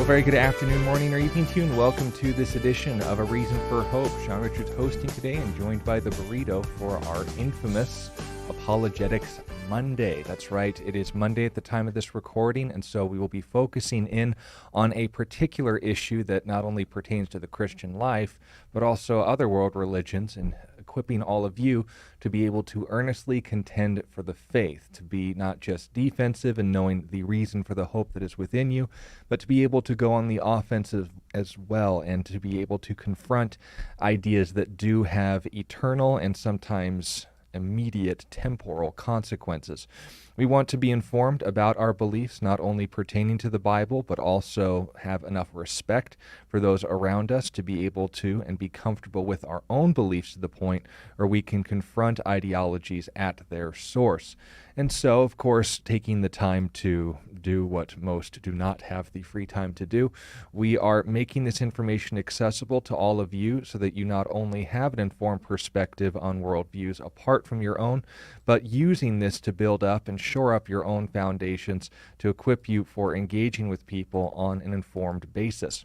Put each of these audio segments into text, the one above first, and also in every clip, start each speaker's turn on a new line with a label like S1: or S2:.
S1: Well, very good afternoon, morning, or evening to you, and welcome to this edition of A Reason for Hope. Sean Richards hosting today and joined by the Burrito for our infamous Apologetics Monday. That's right, it is Monday at the time of this recording, and so we will be focusing in on a particular issue that not only pertains to the Christian life, but also other world religions, and equipping all of you to be able to earnestly contend for the faith, to be not just defensive and knowing the reason for the hope that is within you, but to be able to go on the offensive as well, and to be able to confront ideas that do have eternal and sometimes immediate temporal consequences. We want to be informed about our beliefs, not only pertaining to the Bible, but also have enough respect for those around us to be able to and be comfortable with our own beliefs to the point where we can confront ideologies at their source. And so, of course, taking the time to do what most do not have the free time to do, we are making this information accessible to all of you so that you not only have an informed perspective on worldviews apart from your own, but using this to build up and shore up your own foundations to equip you for engaging with people on an informed basis.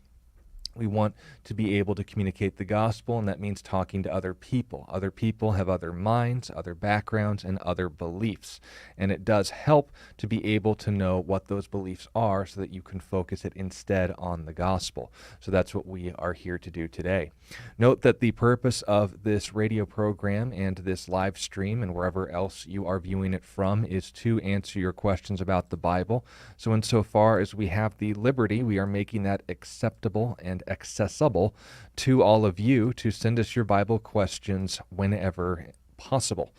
S1: We want to be able to communicate the gospel, and that means talking to other people. Other people have other minds, other backgrounds, and other beliefs. And it does help to be able to know what those beliefs are so that you can focus it instead on the gospel. So that's what we are here to do today. Note that the purpose of this radio program and this live stream and wherever else you are viewing it from is to answer your questions about the Bible. So insofar as we have the liberty, we are making that acceptable and accessible to all of you to send us your Bible questions whenever possible.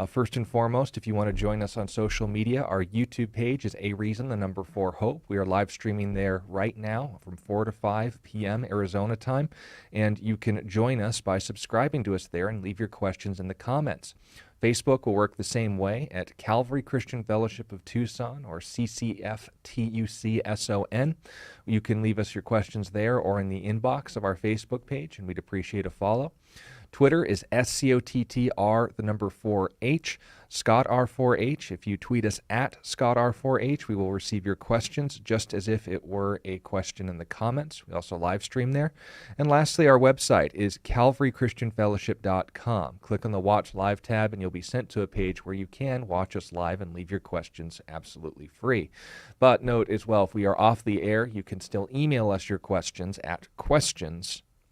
S1: First and foremost, if you want to join us on social media, our YouTube page is A Reason, the number 4 Hope. We are live streaming there right now from 4 to 5 p.m. Arizona time, and you can join us by subscribing to us there and leave your questions in the comments. Facebook will work the same way at Calvary Christian Fellowship of Tucson, or CCFTUCSON. You can leave us your questions there or in the inbox of our Facebook page, and we'd appreciate a follow. Twitter is SCOTTR, the number 4H, Scott R4H. If you tweet us at Scott R4H, we will receive your questions just as if it were a question in the comments. We also live stream there. And lastly, our website is calvarychristianfellowship.com. Click on the Watch Live tab and you'll be sent to a page where you can watch us live and leave your questions absolutely free. But note as well, if we are off the air, you can still email us your questions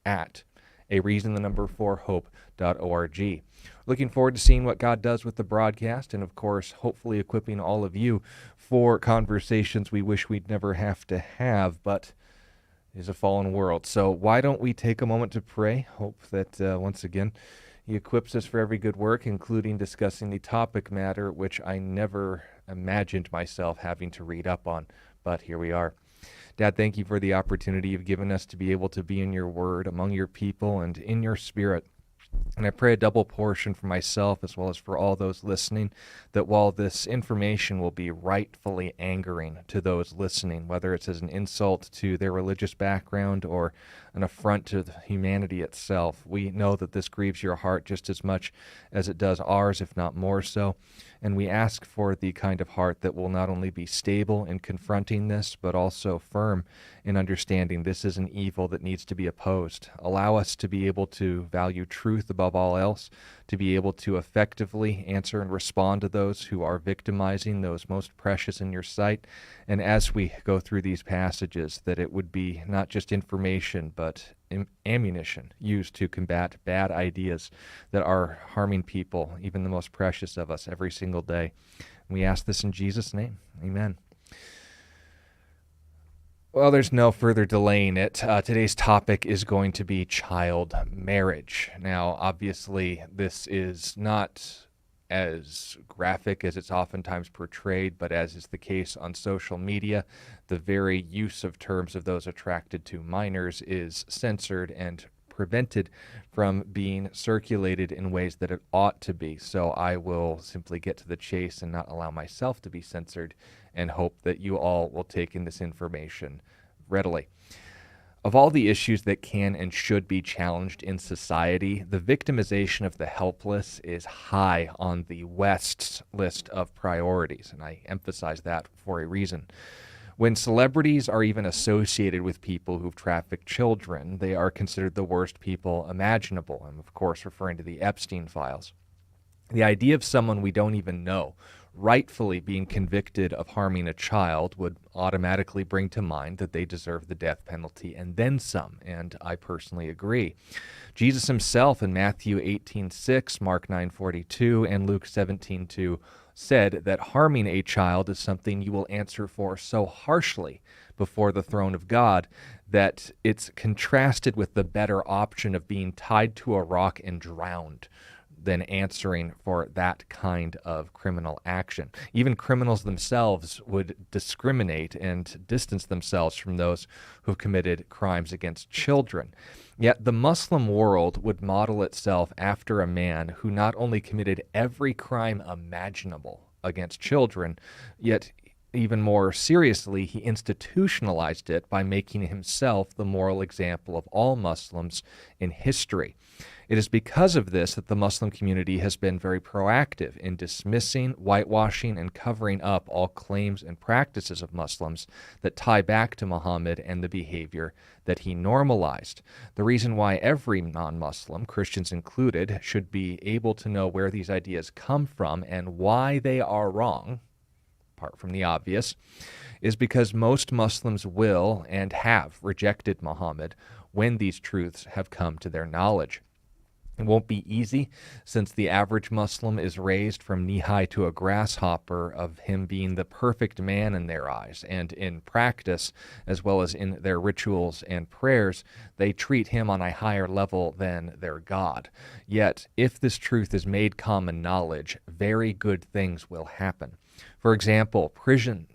S1: at a reason, the number 4 hope.org. Looking forward to seeing what God does with the broadcast, and of course, hopefully equipping all of you for conversations we wish we'd never have to have, but it is a fallen world. So why don't we take a moment to pray? Hope that once again He equips us for every good work, including discussing the topic matter, which I never imagined myself having to read up on, but here we are. Dad, thank you for the opportunity you've given us to be able to be in your word, among your people, and in your spirit. And I pray a double portion for myself as well as for all those listening, that while this information will be rightfully angering to those listening, whether it's as an insult to their religious background or an affront to humanity itself, we know that this grieves your heart just as much as it does ours, if not more so. And we ask for the kind of heart that will not only be stable in confronting this, but also firm in understanding this is an evil that needs to be opposed. Allow us to be able to value truth above all else, to be able to effectively answer and respond to those who are victimizing those most precious in your sight. And as we go through these passages, that it would be not just information, but ammunition used to combat bad ideas that are harming people, even the most precious of us, every single day. And we ask this in Jesus' name. Amen. Well, there's no further delaying it. Today's topic is going to be child marriage. Now, obviously, this is not as graphic as it's oftentimes portrayed, but as is the case on social media, the very use of terms of those attracted to minors is censored and prevented from being circulated in ways that it ought to be. So I will simply get to the chase and not allow myself to be censored, and hope that you all will take in this information readily. Of all the issues that can and should be challenged in society, the victimization of the helpless is high on the West's list of priorities, and I emphasize that for a reason. When celebrities are even associated with people who've trafficked children, they are considered the worst people imaginable. I'm, of course, referring to the Epstein files. The idea of someone we don't even know rightfully being convicted of harming a child would automatically bring to mind that they deserve the death penalty and then some, and I personally agree. Jesus himself in Matthew 18:6, Mark 9:42, and Luke 17:2 said that harming a child is something you will answer for so harshly before the throne of God that it's contrasted with the better option of being tied to a rock and drowned than answering for that kind of criminal action. Even criminals themselves would discriminate and distance themselves from those who've committed crimes against children. Yet the Muslim world would model itself after a man who not only committed every crime imaginable against children, yet even more seriously, he institutionalized it by making himself the moral example of all Muslims in history. It is because of this that the Muslim community has been very proactive in dismissing, whitewashing, and covering up all claims and practices of Muslims that tie back to Muhammad and the behavior that he normalized. The reason why every non-Muslim, Christians included, should be able to know where these ideas come from and why they are wrong, apart from the obvious, is because most Muslims will and have rejected Muhammad when these truths have come to their knowledge. It won't be easy, since the average Muslim is raised from knee-high to a grasshopper of him being the perfect man in their eyes, and in practice, as well as in their rituals and prayers, they treat him on a higher level than their God. Yet, if this truth is made common knowledge, very good things will happen. For example, prison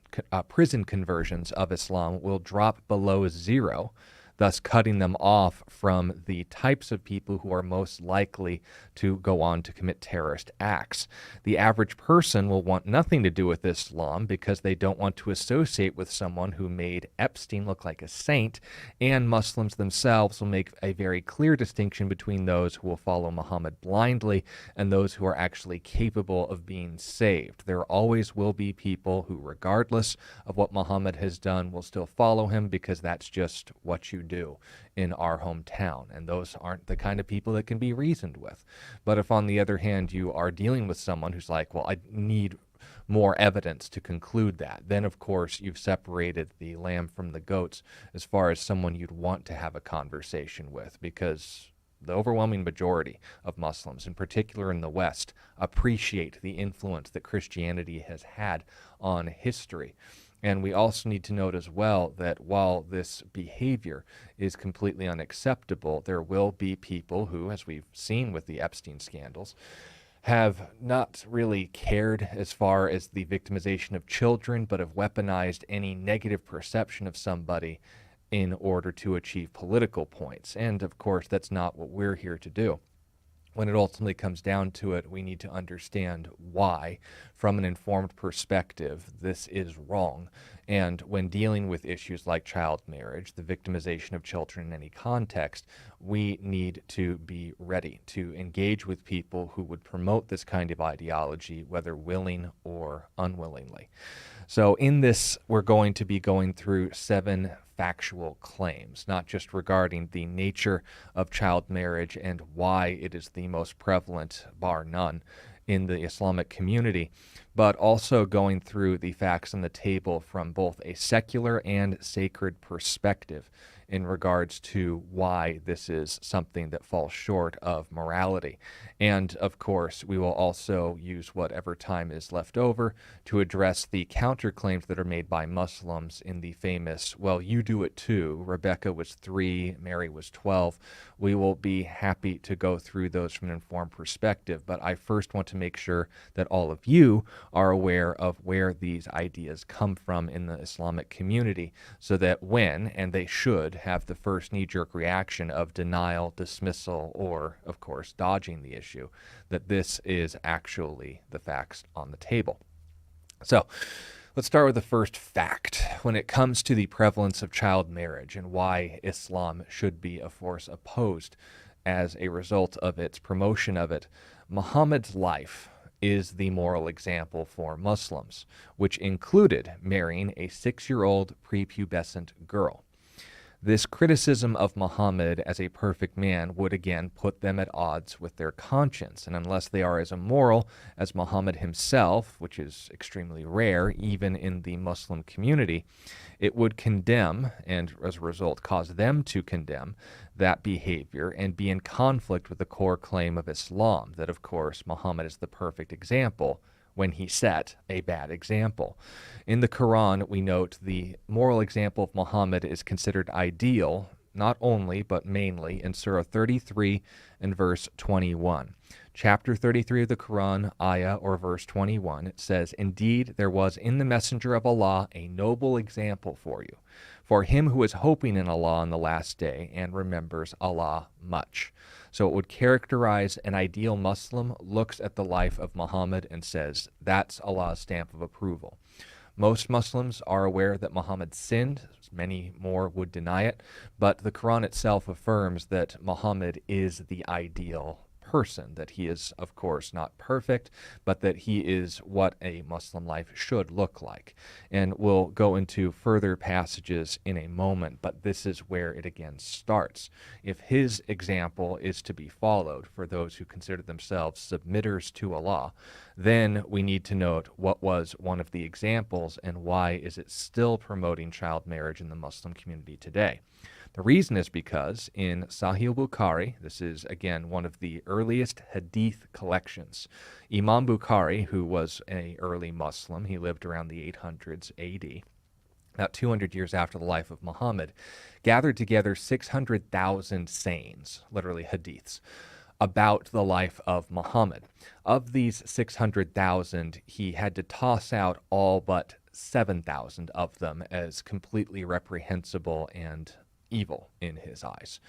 S1: conversions of Islam will drop below zero, thus cutting them off from the types of people who are most likely to go on to commit terrorist acts. The average person will want nothing to do with Islam because they don't want to associate with someone who made Epstein look like a saint, and Muslims themselves will make a very clear distinction between those who will follow Muhammad blindly and those who are actually capable of being saved. There always will be people who, regardless of what Muhammad has done, will still follow him because that's just what you do in our hometown, and those aren't the kind of people that can be reasoned with. But if, on the other hand, you are dealing with someone who's like, well, I need more evidence to conclude that, then of course you've separated the lamb from the goats as far as someone you'd want to have a conversation with, because the overwhelming majority of Muslims, in particular in the West, appreciate the influence that Christianity has had on history. And we also need to note as well that while this behavior is completely unacceptable, there will be people who, as we've seen with the Epstein scandals, have not really cared as far as the victimization of children, but have weaponized any negative perception of somebody in order to achieve political points. And of course, that's not what we're here to do. When it ultimately comes down to it, we need to understand why, from an informed perspective, this is wrong. And when dealing with issues like child marriage, the victimization of children in any context, we need to be ready to engage with people who would promote this kind of ideology, whether willing or unwillingly. So in this, we're going to be going through 7 factual claims, not just regarding the nature of child marriage and why it is the most prevalent, bar none, in the Islamic community, but also going through the facts on the table from both a secular and sacred perspective in regards to why this is something that falls short of morality. And of course, we will also use whatever time is left over to address the counterclaims that are made by Muslims in the famous, well, you do it too. Rebecca was 3, Mary was 12. We will be happy to go through those from an informed perspective, but I first want to make sure that all of you are aware of where these ideas come from in the Islamic community, so that when, and they should, have the first knee-jerk reaction of denial, dismissal, or, of course, dodging the issue, that this is actually the facts on the table. So, let's start with the first fact. When it comes to the prevalence of child marriage and why Islam should be a force opposed as a result of its promotion of it, Muhammad's life is the moral example for Muslims, which included marrying a 6-year-old prepubescent girl. This criticism of Muhammad as a perfect man would again put them at odds with their conscience, and unless they are as immoral as Muhammad himself, which is extremely rare even in the Muslim community, it would condemn, and as a result cause them to condemn, that behavior and be in conflict with the core claim of Islam, that of course Muhammad is the perfect example when he set a bad example. In the Quran, we note the moral example of Muhammad is considered ideal, not only, but mainly, in Surah 33 and verse 21. Chapter 33 of the Quran, ayah or verse 21, it says, "Indeed, there was in the messenger of Allah a noble example for you, for him who is hoping in Allah on the last day and remembers Allah much." So it would characterize an ideal Muslim, looks at the life of Muhammad and says, that's Allah's stamp of approval. Most Muslims are aware that Muhammad sinned. Many more would deny it. But the Quran itself affirms that Muhammad is the ideal person, that he is, of course, not perfect, but that he is what a Muslim life should look like. And we'll go into further passages in a moment, but this is where it again starts. If his example is to be followed for those who consider themselves submitters to Allah, then we need to note what was one of the examples and why is it still promoting child marriage in the Muslim community today. The reason is because in Sahih Bukhari, this is again one of the earliest hadith collections, Imam Bukhari, who was an early Muslim, he lived around the 800s AD, about 200 years after the life of Muhammad, gathered together 600,000 sayings, literally hadiths, about the life of Muhammad. Of these 600,000, he had to toss out all but 7,000 of them as completely reprehensible and evil in his eyes,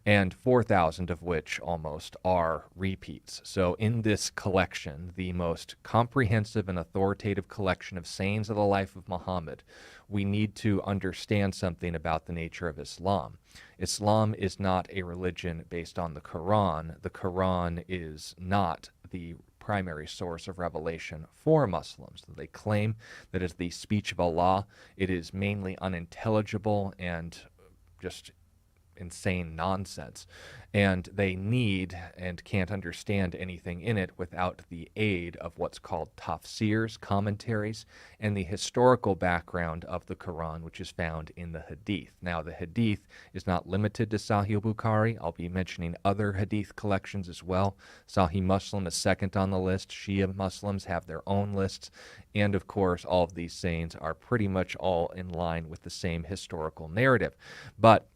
S1: and 4,000 of which almost are repeats. So in this collection, the most comprehensive and authoritative collection of sayings of the life of Muhammad, we need to understand something about the nature of Islam. Islam is not a religion based on the Quran. The Quran is not the primary source of revelation for Muslims. They claim that it's the speech of Allah. It is mainly unintelligible and just insane nonsense, and they need and can't understand anything in it without the aid of what's called tafsirs, commentaries, and the historical background of the Quran, which is found in the Hadith. Now, the Hadith is not limited to Sahih Bukhari. I'll be mentioning other Hadith collections as well. Sahih Muslim is second on the list. Shia Muslims have their own lists, and of course, all of these sayings are pretty much all in line with the same historical narrative. But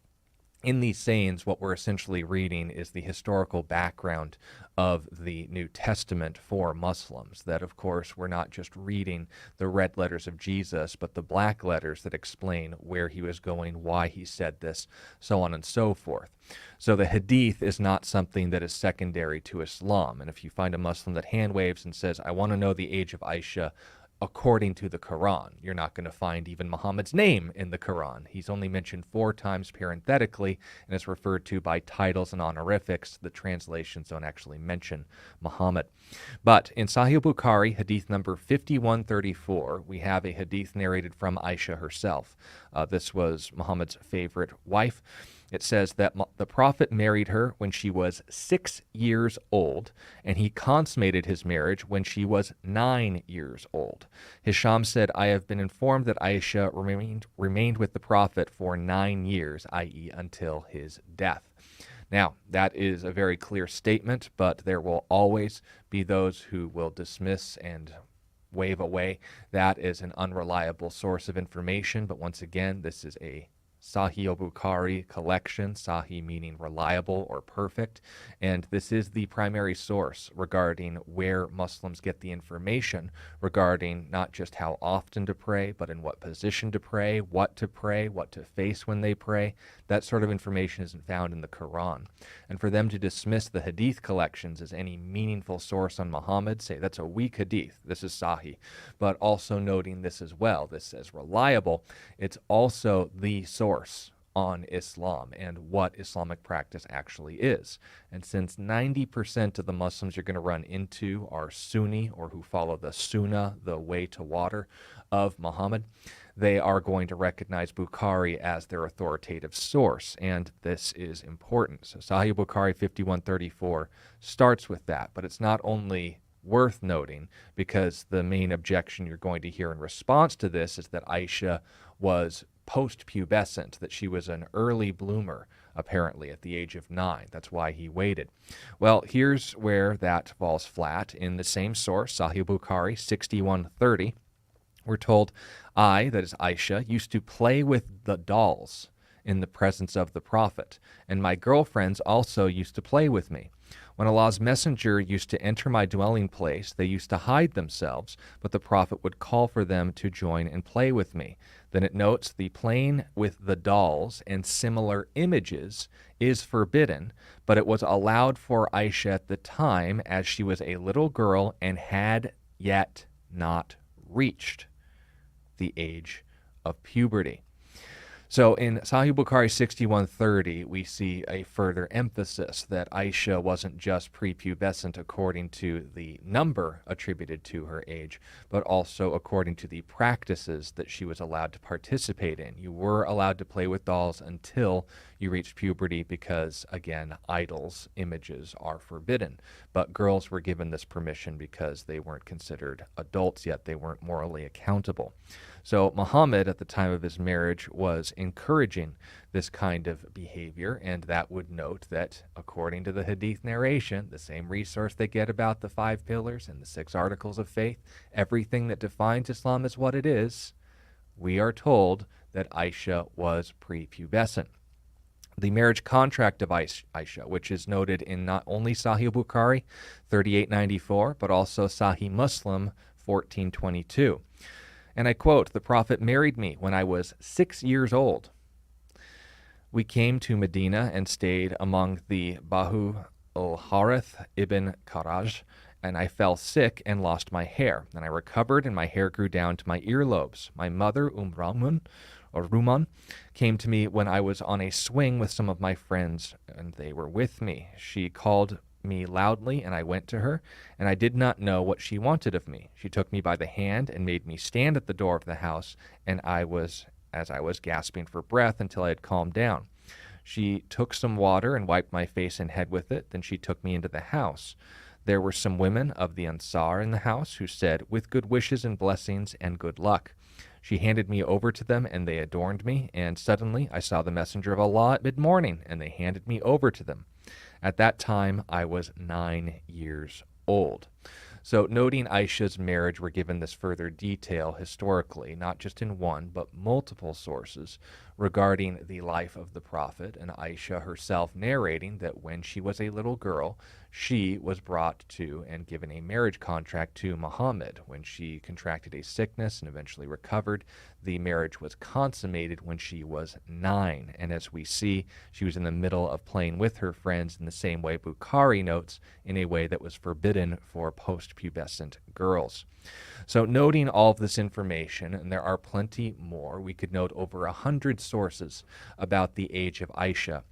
S1: in these sayings, what we're essentially reading is the historical background of the New Testament for Muslims. That, of course, we're not just reading the red letters of Jesus, but the black letters that explain where he was going, why he said this, so on and so forth. So the Hadith is not something that is secondary to Islam. And if you find a Muslim that hand waves and says, I want to know the age of Aisha according to the Quran, you're not going to find even Muhammad's name in the Quran. He's only mentioned 4 times parenthetically and is referred to by titles and honorifics. The translations don't actually mention Muhammad. But in Sahih Bukhari, hadith number 5134, we have a hadith narrated from Aisha herself. This was Muhammad's favorite wife. It says that the Prophet married her when she was 6 years old, and he consummated his marriage when she was 9 years old. Hisham said, I have been informed that Aisha remained with the Prophet for 9 years, i.e. until his death. Now, that is a very clear statement, but there will always be those who will dismiss and wave away that as an unreliable source of information. But once again, this is a Sahih Bukhari collection, Sahih meaning reliable or perfect, and this is the primary source regarding where Muslims get the information regarding not just how often to pray, but in what position to pray, what to face when they pray. That sort of information isn't found in the Quran. And for them to dismiss the Hadith collections as any meaningful source on Muhammad, say that's a weak Hadith, this is Sahih, but also noting this as well, this as reliable, it's also the source on Islam and what Islamic practice actually is. And since 90% of the Muslims you're going to run into are Sunni, or who follow the Sunnah, the way to water of Muhammad, they are going to recognize Bukhari as their authoritative source, and this is important. So Sahih Bukhari 5134 starts with that, but it's not only worth noting because the main objection you're going to hear in response to this is that Aisha was post-pubescent, that she was an early bloomer, apparently, at the age of 9. That's why he waited. Well, here's where that falls flat. In the same source, Sahih Bukhari 6130, we're told, I, that is Aisha, used to play with the dolls in the presence of the Prophet, and my girlfriends also used to play with me. When Allah's messenger used to enter my dwelling place, they used to hide themselves, but the Prophet would call for them to join and play with me. Then it notes the playing with the dolls and similar images is forbidden, but it was allowed for Aisha at the time as she was a little girl and had yet not reached the age of puberty. So in Sahih Bukhari 6130, we see a further emphasis that Aisha wasn't just prepubescent according to the number attributed to her age, but also according to the practices that she was allowed to participate in. You were allowed to play with dolls until you reached puberty because, again, idols, images are forbidden. But girls were given this permission because they weren't considered adults yet. They weren't morally accountable. So Muhammad, at the time of his marriage, was encouraging this kind of behavior, and that would note that, according to the Hadith narration, the same resource they get about the 5 pillars and the 6 articles of faith, everything that defines Islam as what it is, we are told that Aisha was prepubescent. The marriage contract of Aisha, which is noted in not only Sahih Bukhari 3894, but also Sahih Muslim 1422. And I quote, "The Prophet married me when I was 6 years old. We came to Medina and stayed among the Bahu al-Harith ibn Karaj, and I fell sick and lost my hair. Then I recovered and my hair grew down to my earlobes. My mother, Ruman, came to me when I was on a swing with some of my friends, and they were with me. She called me loudly, and I went to her, and I did not know what she wanted of me. She took me by the hand and made me stand at the door of the house, and I was gasping for breath until I had calmed down. She took some water and wiped my face and head with it. Then she took me into the house. There were some women of the Ansar in the house who said, 'With good wishes and blessings and good luck.' She handed me over to them, and they adorned me, and suddenly I saw the messenger of Allah at mid-morning, and they handed me over to them. At that time, I was 9 years old." So noting Aisha's marriage, we're given this further detail historically, not just in one, but multiple sources regarding the life of the Prophet, and Aisha herself narrating that when she was a little girl, she was brought to and given a marriage contract to Muhammad. When she contracted a sickness and eventually recovered, the marriage was consummated when she was 9. And as we see, she was in the middle of playing with her friends in the same way Bukhari notes, in a way that was forbidden for post-pubescent girls. So noting all of this information, and there are plenty more, we could note over 100 sources about the age of Aisha.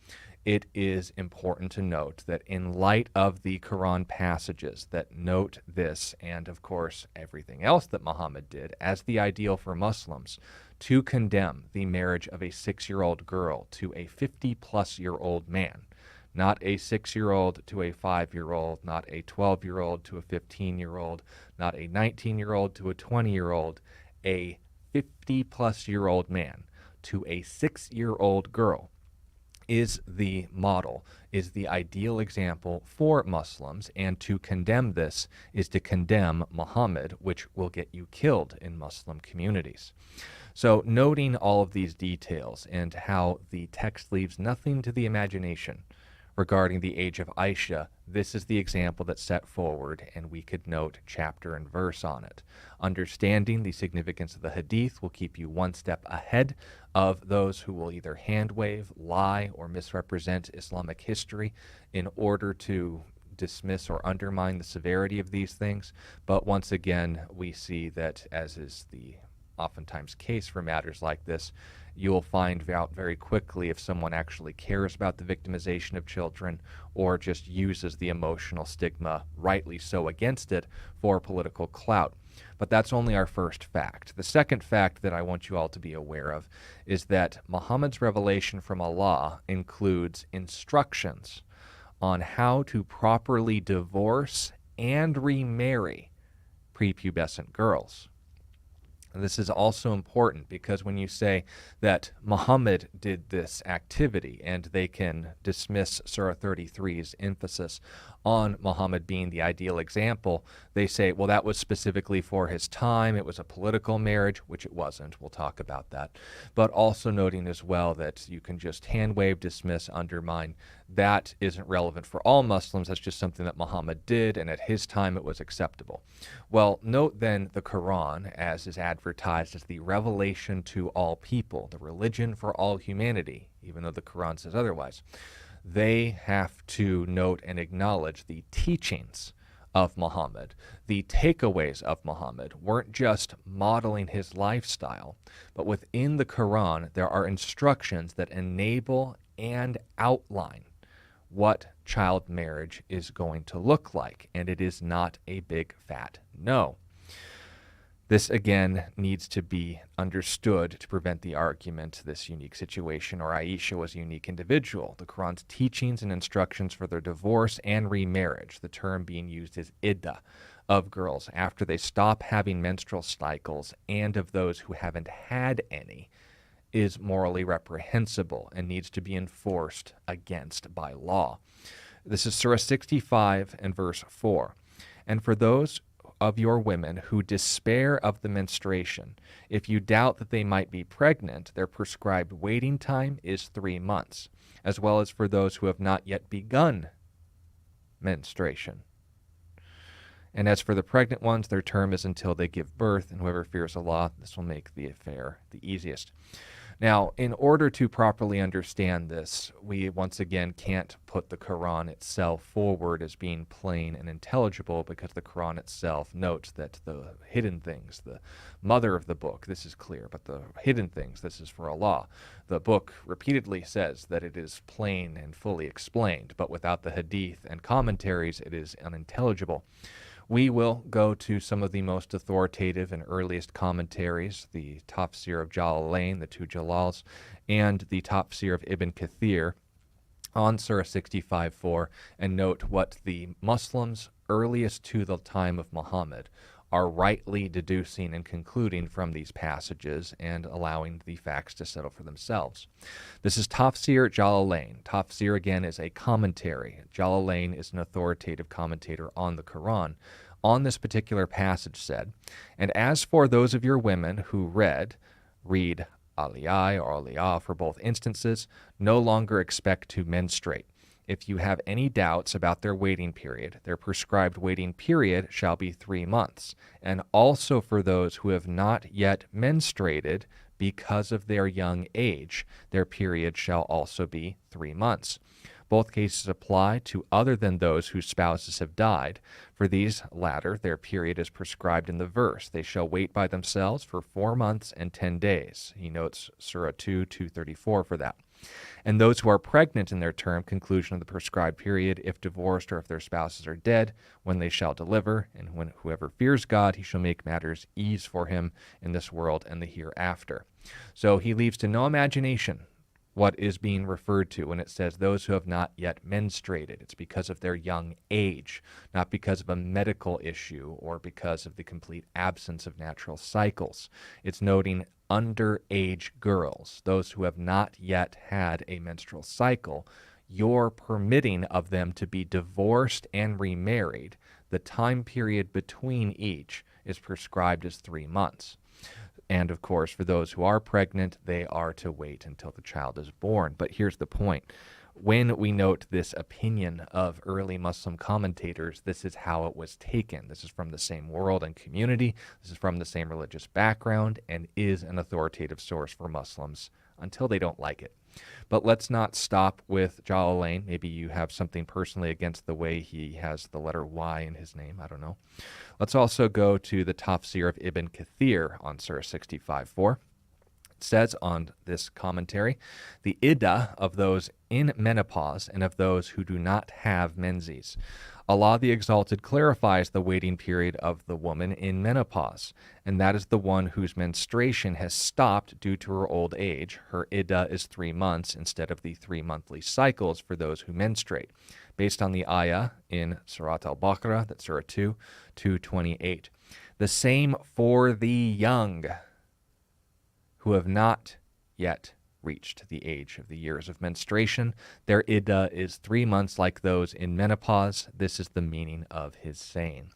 S1: It is important to note that in light of the Quran passages that note this, and of course everything else that Muhammad did, as the ideal for Muslims, to condemn the marriage of a 6-year-old girl to a 50-plus-year-old man, not a 6-year-old to a 5-year-old, not a 12-year-old to a 15-year-old, not a 19-year-old to a 20-year-old, a 50-plus-year-old man to a 6-year-old girl is the model, is the ideal example for Muslims, and to condemn this is to condemn Muhammad, which will get you killed in Muslim communities. So noting all of these details and how the text leaves nothing to the imagination regarding the age of Aisha, this is the example that's set forward, and we could note chapter and verse on it. Understanding the significance of the Hadith will keep you one step ahead of those who will either hand-wave, lie, or misrepresent Islamic history in order to dismiss or undermine the severity of these things. But once again, we see that, as is the oftentimes case for matters like this. You'll find out very quickly if someone actually cares about the victimization of children or just uses the emotional stigma, rightly so, against it for political clout. But that's only our first fact. The second fact that I want you all to be aware of is that Muhammad's revelation from Allah includes instructions on how to properly divorce and remarry prepubescent girls. This is also important because when you say that Muhammad did this activity, and they can dismiss Surah 33's emphasis on Muhammad being the ideal example, they say, well, that was specifically for his time. It was a political marriage, which it wasn't. We'll talk about that. But also noting as well that you can just hand wave, dismiss, undermine. That isn't relevant for all Muslims. That's just something that Muhammad did, and at his time it was acceptable. Well, note then the Quran, as is advertised as the revelation to all people, the religion for all humanity, even though the Quran says otherwise. They have to note and acknowledge the teachings of Muhammad. The takeaways of Muhammad weren't just modeling his lifestyle, but within the Quran there are instructions that enable and outline what child marriage is going to look like, and it is not a big fat no. This, again, needs to be understood to prevent the argument, this unique situation, or Aisha was a unique individual. The Quran's teachings and instructions for their divorce and remarriage, the term being used is iddah, of girls after they stop having menstrual cycles and of those who haven't had any, is morally reprehensible and needs to be enforced against by law. This is Surah 65 and verse 4. And for those of your women who despair of the menstruation, if you doubt that they might be pregnant, their prescribed waiting time is 3 months, as well as for those who have not yet begun menstruation. And as for the pregnant ones, their term is until they give birth, and whoever fears Allah, this will make the affair the easiest. Now, in order to properly understand this, we once again can't put the Quran itself forward as being plain and intelligible, because the Quran itself notes that the hidden things, the mother of the book, this is clear, but the hidden things, this is for Allah. The book repeatedly says that it is plain and fully explained, but without the hadith and commentaries, it is unintelligible. We will go to some of the most authoritative and earliest commentaries, the Tafsir of Jalalain, the two Jalals, and the Tafsir of Ibn Kathir on Surah 65:4, and note what the Muslims earliest to the time of Muhammad are rightly deducing and concluding from these passages and allowing the facts to settle for themselves. This is Tafsir Jalalain. Tafsir, again, is a commentary. Jalalain is an authoritative commentator on the Quran. On this particular passage said, and as for those of your women who read aliyah or aliyah for both instances, no longer expect to menstruate. If you have any doubts about their waiting period, their prescribed waiting period shall be 3 months, and also for those who have not yet menstruated because of their young age, their period shall also be 3 months. Both cases apply to other than those whose spouses have died. For these latter, their period is prescribed in the verse. They shall wait by themselves for 4 months and 10 days. He notes Surah 2:234 for that. And those who are pregnant in their term, conclusion of the prescribed period, if divorced or if their spouses are dead, when they shall deliver, and when whoever fears God, he shall make matters ease for him in this world and the hereafter. So he leaves to no imagination what is being referred to when it says those who have not yet menstruated. It's because of their young age, not because of a medical issue or because of the complete absence of natural cycles. It's noting underage girls, those who have not yet had a menstrual cycle. You're permitting of them to be divorced and remarried. The time period between each is prescribed as 3 months. And of course, for those who are pregnant, they are to wait until the child is born. But here's the point. when we note this opinion of early Muslim commentators, this is how it was taken. This is from the same world and community. This is from the same religious background and is an authoritative source for Muslims until they don't like it. But let's not stop with Jalalain. Maybe you have something personally against the way he has the letter Y in his name. I don't know. Let's also go to the Tafsir of Ibn Kathir on Surah 65:4. Says on this commentary, the iddah of those in menopause and of those who do not have menses. Allah the Exalted clarifies the waiting period of the woman in menopause, and that is the one whose menstruation has stopped due to her old age. Her iddah is 3 months instead of the 3 monthly cycles for those who menstruate, based on the ayah in Surat al-Baqarah, that's Surah 2, 228. The same for the young, who have not yet reached the age of the years of menstruation. Their iddah is 3 months like those in menopause. This is the meaning of his saying.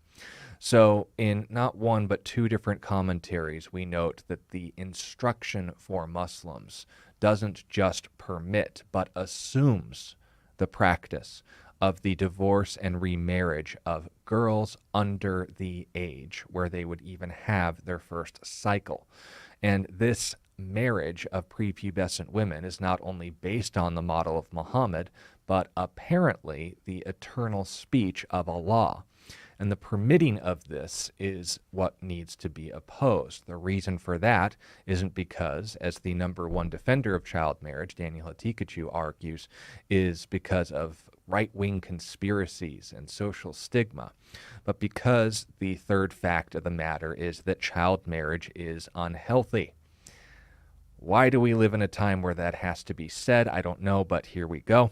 S1: So in not one but two different commentaries, we note that the instruction for Muslims doesn't just permit, but assumes the practice of the divorce and remarriage of girls under the age where they would even have their first cycle. And this marriage of prepubescent women is not only based on the model of Muhammad, but apparently the eternal speech of Allah. And the permitting of this is what needs to be opposed. The reason for that isn't because, as the number one defender of child marriage, Daniel Hatikachu, argues, is because of right-wing conspiracies and social stigma, but because the third fact of the matter is that child marriage is unhealthy. Why do we live in a time where that has to be said? I don't know, but here we go.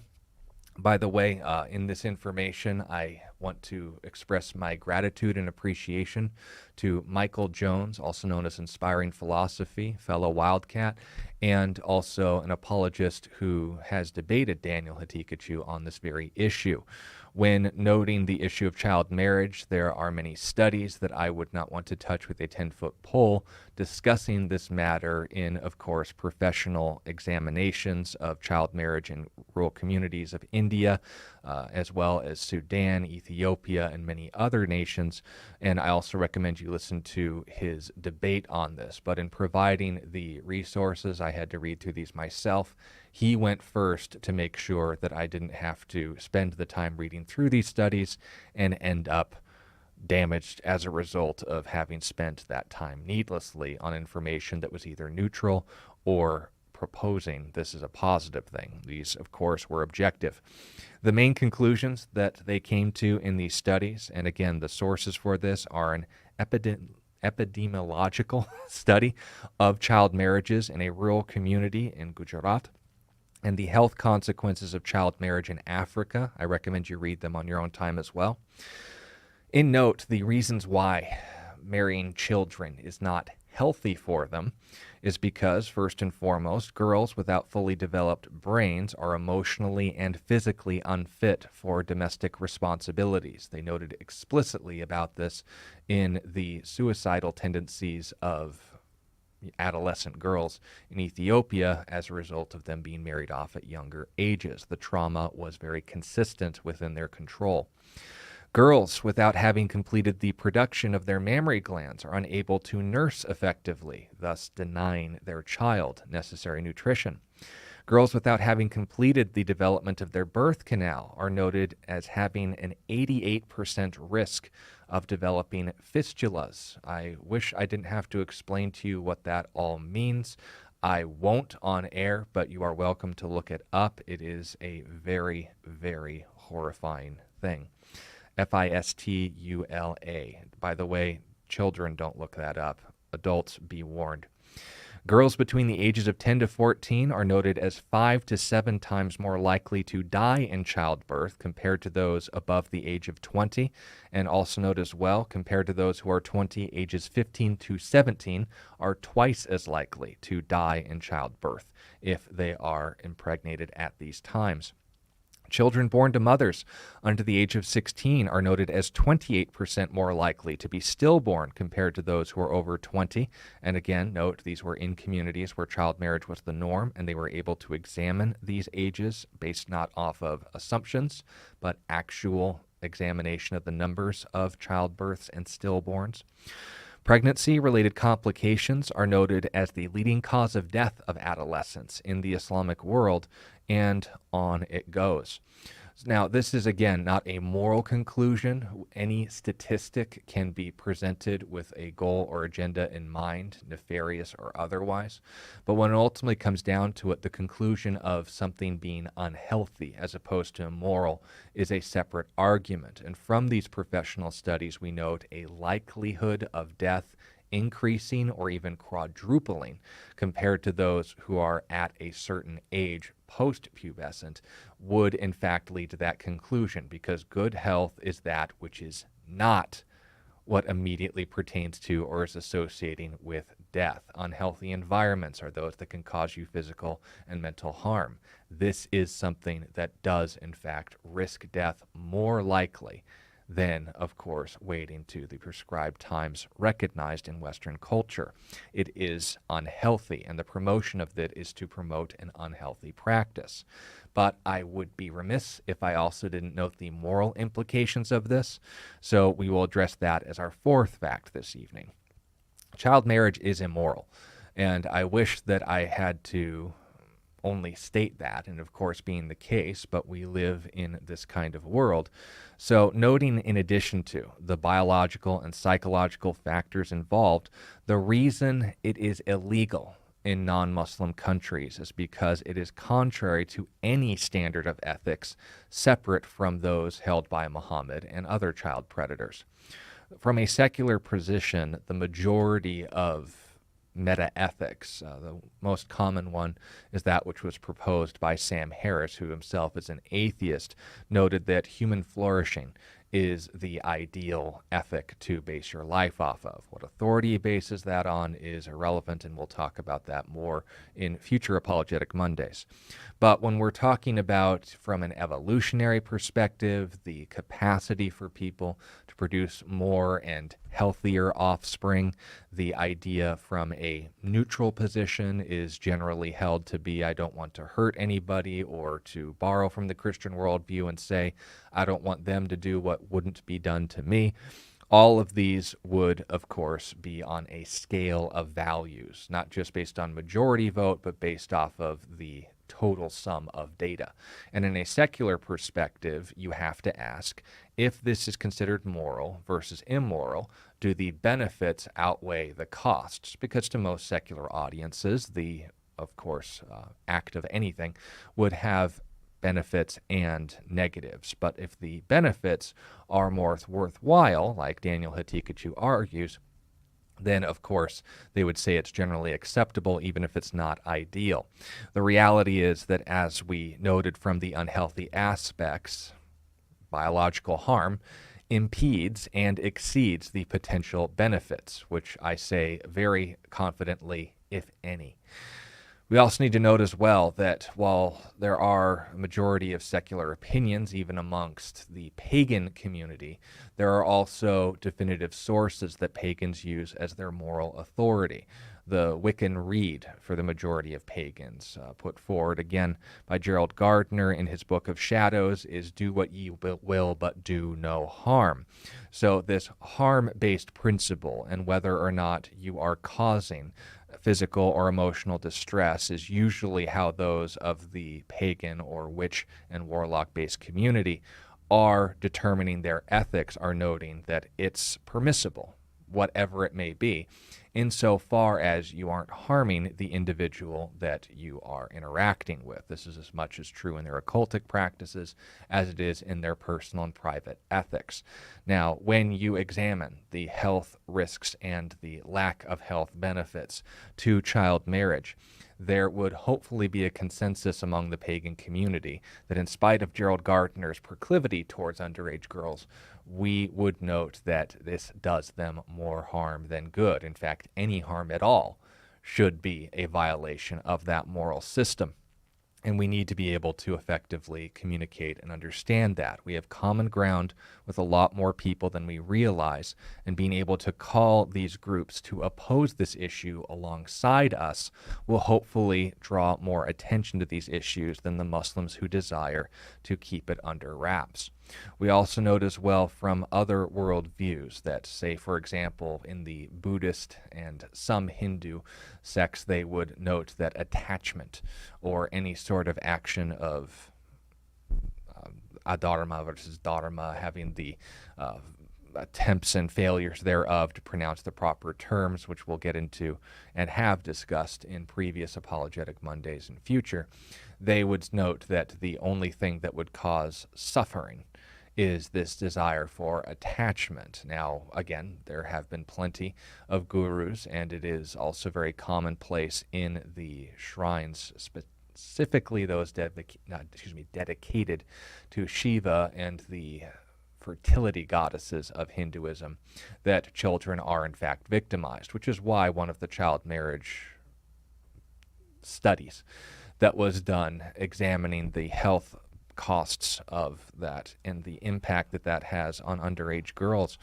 S1: By the way, in this information, I want to express my gratitude and appreciation to Michael Jones, also known as Inspiring Philosophy, fellow Wildcat, and also an apologist who has debated Daniel Hatikachu on this very issue. When noting the issue of child marriage, there are many studies that I would not want to touch with a 10-foot pole discussing this matter in, of course, professional examinations of child marriage in rural communities of India, as well as Sudan, Ethiopia, and many other nations. And I also recommend you listen to his debate on this. But in providing the resources, I had to read through these myself. He went first to make sure that I didn't have to spend the time reading through these studies and end up damaged as a result of having spent that time needlessly on information that was either neutral or proposing this is a positive thing. These, of course, were objective. The main conclusions that they came to in these studies, and again, the sources for this are an epidemiological study of child marriages in a rural community in Gujarat, and the health consequences of child marriage in Africa. I recommend you read them on your own time as well. In note, the reasons why marrying children is not healthy for them is because, first and foremost, girls without fully developed brains are emotionally and physically unfit for domestic responsibilities. They noted explicitly about this in the suicidal tendencies of adolescent girls in Ethiopia as a result of them being married off at younger ages. The trauma was very consistent within their control. Girls, without having completed the production of their mammary glands, are unable to nurse effectively, thus denying their child necessary nutrition. Girls without having completed the development of their birth canal are noted as having an 88% risk of developing fistulas. I wish I didn't have to explain to you what that all means. I won't on air, but you are welcome to look it up. It is a very, very horrifying thing. Fistula. By the way, children, don't look that up. Adults, be warned. Girls between the ages of 10 to 14 are noted as 5 to 7 times more likely to die in childbirth compared to those above the age of 20, and also note as well, compared to those who are 20, ages 15 to 17 are twice as likely to die in childbirth if they are impregnated at these times. Children born to mothers under the age of 16 are noted as 28% more likely to be stillborn compared to those who are over 20. And again, note these were in communities where child marriage was the norm, and they were able to examine these ages based not off of assumptions, but actual examination of the numbers of childbirths and stillborns. Pregnancy-related complications are noted as the leading cause of death of adolescents in the Islamic world, and on it goes. Now, this is, again, not a moral conclusion. Any statistic can be presented with a goal or agenda in mind, nefarious or otherwise. But when it ultimately comes down to it, the conclusion of something being unhealthy as opposed to immoral is a separate argument. And from these professional studies, we note a likelihood of death increasing or even quadrupling compared to those who are at a certain age post-pubescent would in fact lead to that conclusion, because good health is that which is not what immediately pertains to or is associating with death. Unhealthy environments are those that can cause you physical and mental harm. This is something that does in fact risk death more likely than, of course, waiting to the prescribed times recognized in Western culture. It is unhealthy, and the promotion of it is to promote an unhealthy practice. But I would be remiss if I also didn't note the moral implications of this, so we will address that as our fourth fact this evening. Child marriage is immoral, and I wish that I had to only state that, and of course being the case, but we live in this kind of world. So noting in addition to the biological and psychological factors involved, the reason it is illegal in non-Muslim countries is because it is contrary to any standard of ethics separate from those held by Muhammad and other child predators. From a secular position, the majority of meta-ethics, the most common one is that which was proposed by Sam Harris, who himself is an atheist, noted that human flourishing is the ideal ethic to base your life off of. What authority he bases that on is irrelevant, and we'll talk about that more in future Apologetic Mondays. But when we're talking about, from an evolutionary perspective, the capacity for people to produce more and healthier offspring, the idea from a neutral position is generally held to be, I don't want to hurt anybody, or to borrow from the Christian worldview and say, I don't want them to do what wouldn't be done to me. All of these would, of course, be on a scale of values, not just based on majority vote, but based off of the total sum of data. And in a secular perspective, you have to ask, if this is considered moral versus immoral, do the benefits outweigh the costs? Because to most secular audiences, the, of course, act of anything would have benefits and negatives. But if the benefits are more worthwhile, like Daniel Hatikachu argues, then of course they would say it's generally acceptable, even if it's not ideal. The reality is that, as we noted from the unhealthy aspects, biological harm impedes and exceeds the potential benefits, which I say very confidently, if any. We also need to note as well that while there are a majority of secular opinions, even amongst the pagan community, there are also definitive sources that pagans use as their moral authority. The Wiccan Rede for the majority of pagans, put forward again by Gerald Gardner in his Book of Shadows, is do what ye will, but do no harm. So this harm-based principle, and whether or not you are causing physical or emotional distress, is usually how those of the pagan or witch and warlock-based community are determining their ethics, are noting that it's permissible, whatever it may be, insofar as you aren't harming the individual that you are interacting with. This is as much as true in their occultic practices as it is in their personal and private ethics. Now, when you examine the health risks and the lack of health benefits to child marriage, there would hopefully be a consensus among the pagan community that, in spite of Gerald Gardner's proclivity towards underage girls, we would note that this does them more harm than good. In fact, any harm at all should be a violation of that moral system. And we need to be able to effectively communicate and understand that. We have common ground with a lot more people than we realize, and being able to call these groups to oppose this issue alongside us will hopefully draw more attention to these issues than the Muslims who desire to keep it under wraps. We also note as well from other worldviews that, say, for example, in the Buddhist and some Hindu sects, they would note that attachment or any sort of action of adharma versus dharma, having the attempts and failures thereof to pronounce the proper terms, which we'll get into and have discussed in previous Apologetic Mondays in future, they would note that the only thing that would cause suffering is this desire for attachment. Now, again, there have been plenty of gurus, and it is also very commonplace in the shrines, specifically those dedicated to Shiva and the fertility goddesses of Hinduism, that children are in fact victimized, which is why one of the child marriage studies that was done examining the health costs of that and the impact that that has on underage girls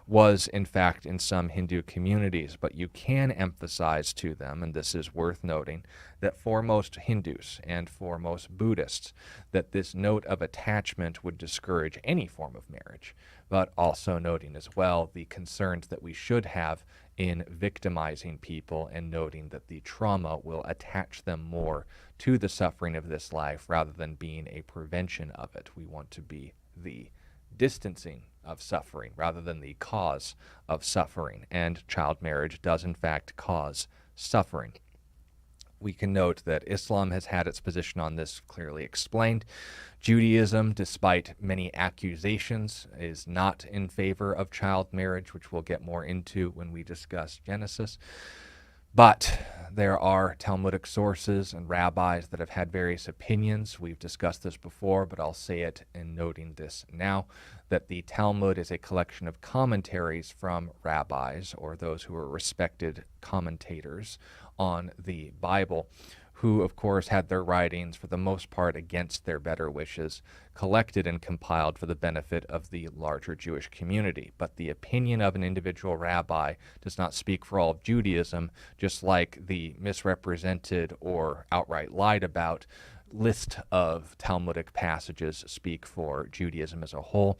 S1: was in fact in some Hindu communities. But you can emphasize to them, and this is worth noting, that for most Hindus and for most Buddhists, that this note of attachment would discourage any form of marriage, but also noting as well the concerns that we should have in victimizing people and noting that the trauma will attach them more to the suffering of this life rather than being a prevention of it. We want to be the distancing of suffering rather than the cause of suffering, and child marriage does in fact cause suffering. We can note that Islam has had its position on this clearly explained. Judaism, despite many accusations, is not in favor of child marriage, which we'll get more into when we discuss Genesis. But there are Talmudic sources and rabbis that have had various opinions. We've discussed this before, but I'll say it in noting this now, that the Talmud is a collection of commentaries from rabbis or those who are respected commentators on the Bible, who of course had their writings for the most part against their better wishes collected and compiled for the benefit of the larger Jewish community. But the opinion of an individual rabbi does not speak for all of Judaism, just like the misrepresented or outright lied about list of Talmudic passages speak for Judaism as a whole.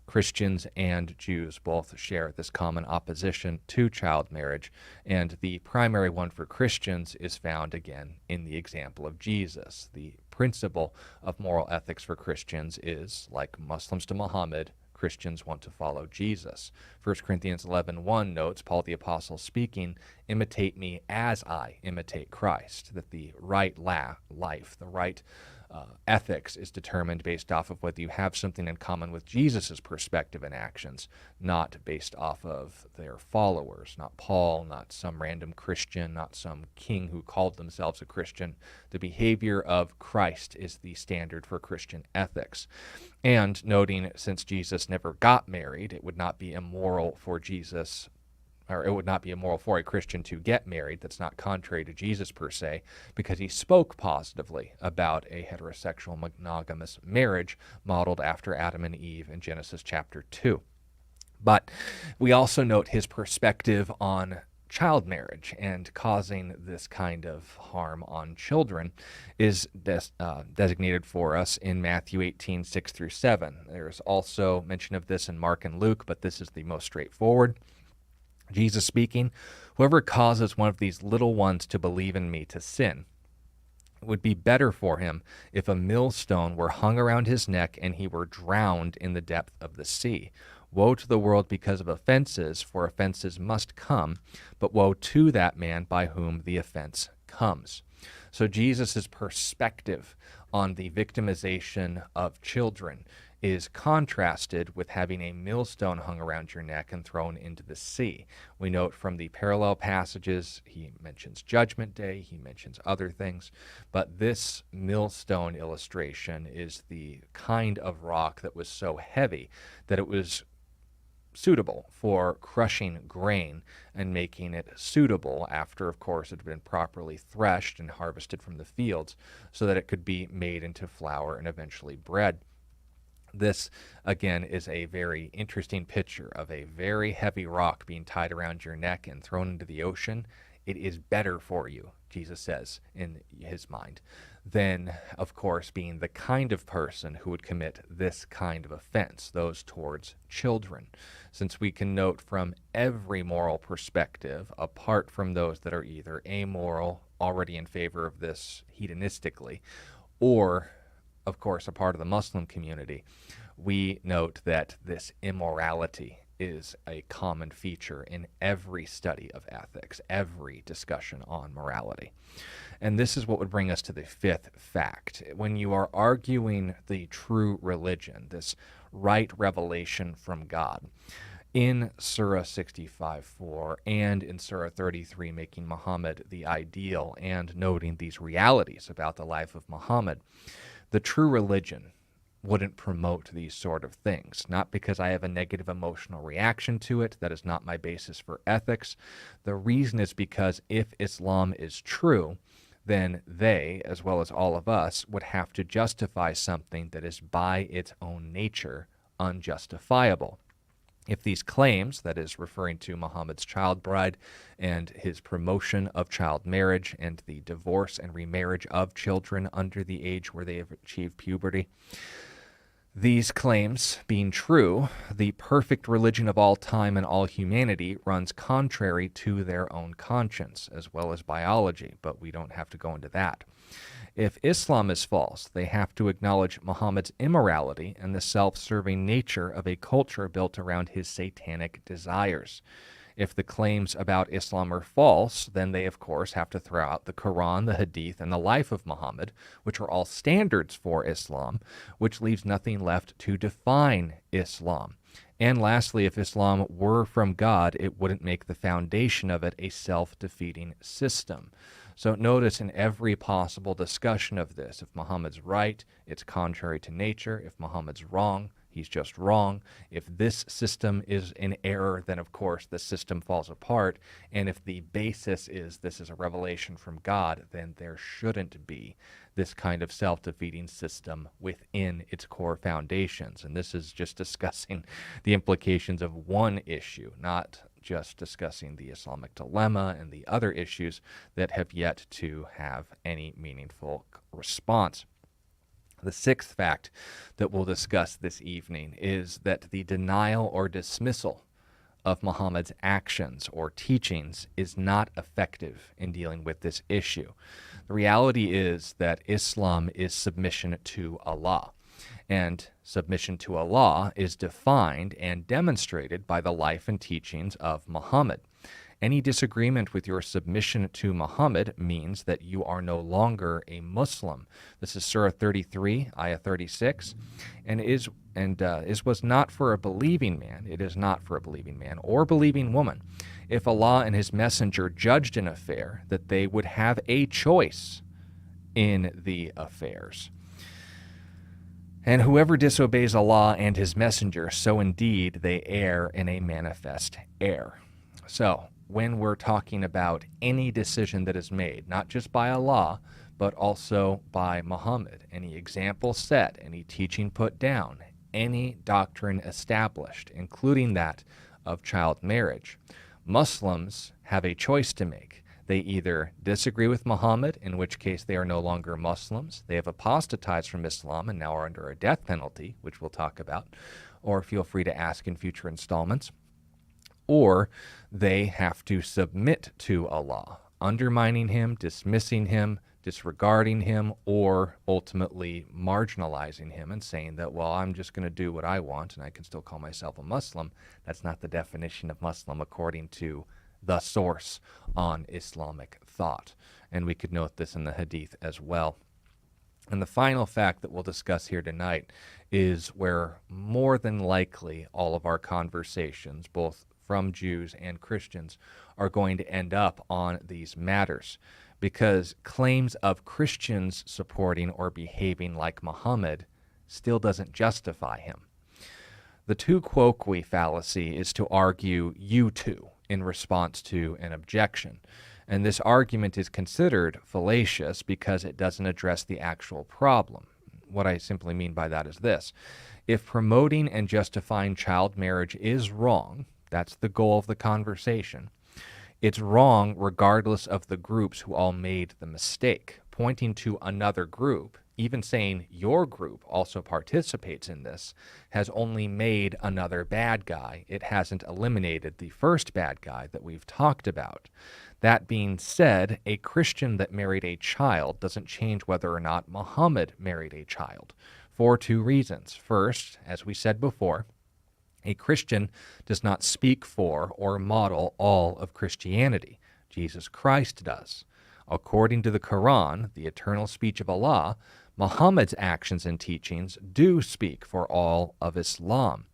S1: Christians and Jews both share this common opposition to child marriage, and the primary one for Christians is found again in the example of Jesus. The principle of moral ethics for Christians is, like Muslims to Muhammad, Christians want to follow Jesus. 1 Corinthians 11:1 notes, Paul the Apostle speaking, imitate me as I imitate Christ, that the right life, the right ethics is determined based off of whether you have something in common with Jesus' perspective and actions, not based off of their followers, not Paul, not some random Christian, not some king who called themselves a Christian. The behavior of Christ is the standard for Christian ethics. And noting, since Jesus never got married, it would not be immoral for Jesus, or it would not be immoral for a Christian to get married. That's not contrary to Jesus per se, because he spoke positively about a heterosexual monogamous marriage modeled after Adam and Eve in Genesis chapter 2. But we also note his perspective on child marriage and causing this kind of harm on children is designated for us in Matthew 18:6-7. There's also mention of this in Mark and Luke, but this is the most straightforward. Jesus speaking, whoever causes one of these little ones to believe in me to sin, it would be better for him if a millstone were hung around his neck and he were drowned in the depth of the sea. Woe to the world because of offenses, for offenses must come, but woe to that man by whom the offense comes. So Jesus' perspective on the victimization of children is contrasted with having a millstone hung around your neck and thrown into the sea. We note from the parallel passages, he mentions Judgment Day, he mentions other things, but this millstone illustration is the kind of rock that was so heavy that it was suitable for crushing grain and making it suitable after, of course, it had been properly threshed and harvested from the fields so that it could be made into flour and eventually bread. This, again, is a very interesting picture of a very heavy rock being tied around your neck and thrown into the ocean. It is better for you, Jesus says in his mind, than, of course, being the kind of person who would commit this kind of offense, those towards children, since we can note from every moral perspective, apart from those that are either amoral, already in favor of this hedonistically, or of course, a part of the Muslim community, we note that this immorality is a common feature in every study of ethics, every discussion on morality. And this is what would bring us to the fifth fact. When you are arguing the true religion, this right revelation from God, in Surah 65:4 and in Surah 33, making Muhammad the ideal and noting these realities about the life of Muhammad, the true religion wouldn't promote these sort of things, not because I have a negative emotional reaction to it. That is not my basis for ethics. The reason is because if Islam is true, then they, as well as all of us, would have to justify something that is by its own nature unjustifiable. If these claims, that is referring to Muhammad's child bride and his promotion of child marriage and the divorce and remarriage of children under the age where they have achieved puberty, these claims being true, the perfect religion of all time and all humanity runs contrary to their own conscience as well as biology, but we don't have to go into that. If Islam is false, they have to acknowledge Muhammad's immorality and the self-serving nature of a culture built around his satanic desires. If the claims about Islam are false, then they, of course, have to throw out the Quran, the Hadith, and the life of Muhammad, which are all standards for Islam, which leaves nothing left to define Islam. And lastly, if Islam were from God, it wouldn't make the foundation of it a self-defeating system. So notice in every possible discussion of this, if Muhammad's right, it's contrary to nature. If Muhammad's wrong, he's just wrong. If this system is in error, then of course the system falls apart. And if the basis is this is a revelation from God, then there shouldn't be this kind of self-defeating system within its core foundations. And this is just discussing the implications of one issue, not just discussing the Islamic dilemma and the other issues that have yet to have any meaningful response. The sixth fact that we'll discuss this evening is that the denial or dismissal of Muhammad's actions or teachings is not effective in dealing with this issue. The reality is that Islam is submission to Allah, and submission to Allah is defined and demonstrated by the life and teachings of Muhammad. Any disagreement with your submission to Muhammad means that you are no longer a Muslim. This is Surah 33, Ayah 36, and was not for a believing man. It is not for a believing man or believing woman. If Allah and His Messenger judged an affair, that they would have a choice in the affairs. And whoever disobeys Allah and His Messenger, so indeed they err in a manifest error. So, when we're talking about any decision that is made, not just by Allah, but also by Muhammad, any example set, any teaching put down, any doctrine established, including that of child marriage, Muslims have a choice to make. They either disagree with Muhammad, in which case they are no longer Muslims, they have apostatized from Islam and now are under a death penalty, which we'll talk about, or feel free to ask in future installments, or they have to submit to Allah, undermining Him, dismissing Him, disregarding Him, or ultimately marginalizing Him and saying that, well, I'm just going to do what I want and I can still call myself a Muslim. That's not the definition of Muslim according to the source on Islamic thought. And we could note this in the Hadith as well. And the final fact that we'll discuss here tonight is where more than likely all of our conversations, both from Jews and Christians, are going to end up on these matters, because claims of Christians supporting or behaving like Muhammad still doesn't justify him. The tu quoque fallacy is to argue you too in response to an objection. And this argument is considered fallacious because it doesn't address the actual problem. What I simply mean by that is this. If promoting and justifying child marriage is wrong, that's the goal of the conversation, it's wrong regardless of the groups who all made the mistake. Pointing to another group, even saying your group also participates in this, has only made another bad guy. It hasn't eliminated the first bad guy that we've talked about. That being said, a Christian that married a child doesn't change whether or not Muhammad married a child, for two reasons. First, as we said before, a Christian does not speak for or model all of Christianity. Jesus Christ does. According to the Quran, the eternal speech of Allah, Muhammad's actions and teachings do speak for all of Islam.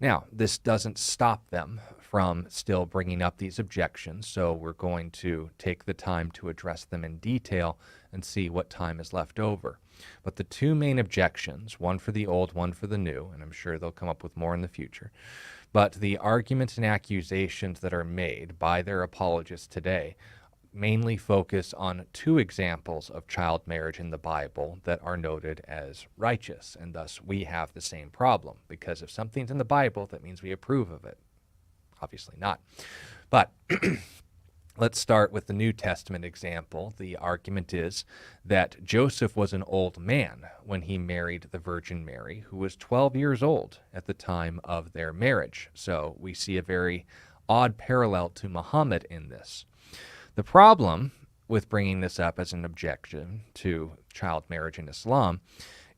S1: Now, this doesn't stop them from still bringing up these objections, so we're going to take the time to address them in detail and see what time is left over. But the two main objections, one for the old, one for the new, and I'm sure they'll come up with more in the future, but the arguments and accusations that are made by their apologists today mainly focus on two examples of child marriage in the Bible that are noted as righteous, and thus we have the same problem, because if something's in the Bible, that means we approve of it. Obviously not. But let's start with the New Testament example. The argument is that Joseph was an old man when he married the Virgin Mary, who was 12 years old at the time of their marriage. So we see a very odd parallel to Muhammad in this. The problem with bringing this up as an objection to child marriage in Islam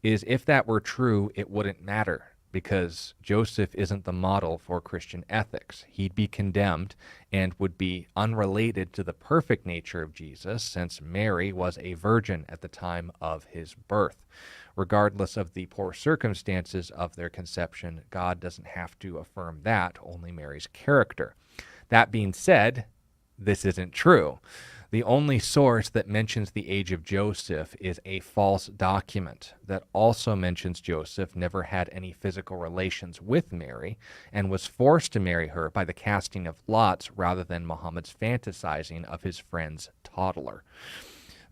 S1: is if that were true, it wouldn't matter, because Joseph isn't the model for Christian ethics. He'd be condemned and would be unrelated to the perfect nature of Jesus, since Mary was a virgin at the time of his birth. Regardless of the poor circumstances of their conception, God doesn't have to affirm that, only Mary's character. That being said, this isn't true. The only source that mentions the age of Joseph is a false document that also mentions Joseph never had any physical relations with Mary and was forced to marry her by the casting of lots rather than Muhammad's fantasizing of his friend's toddler.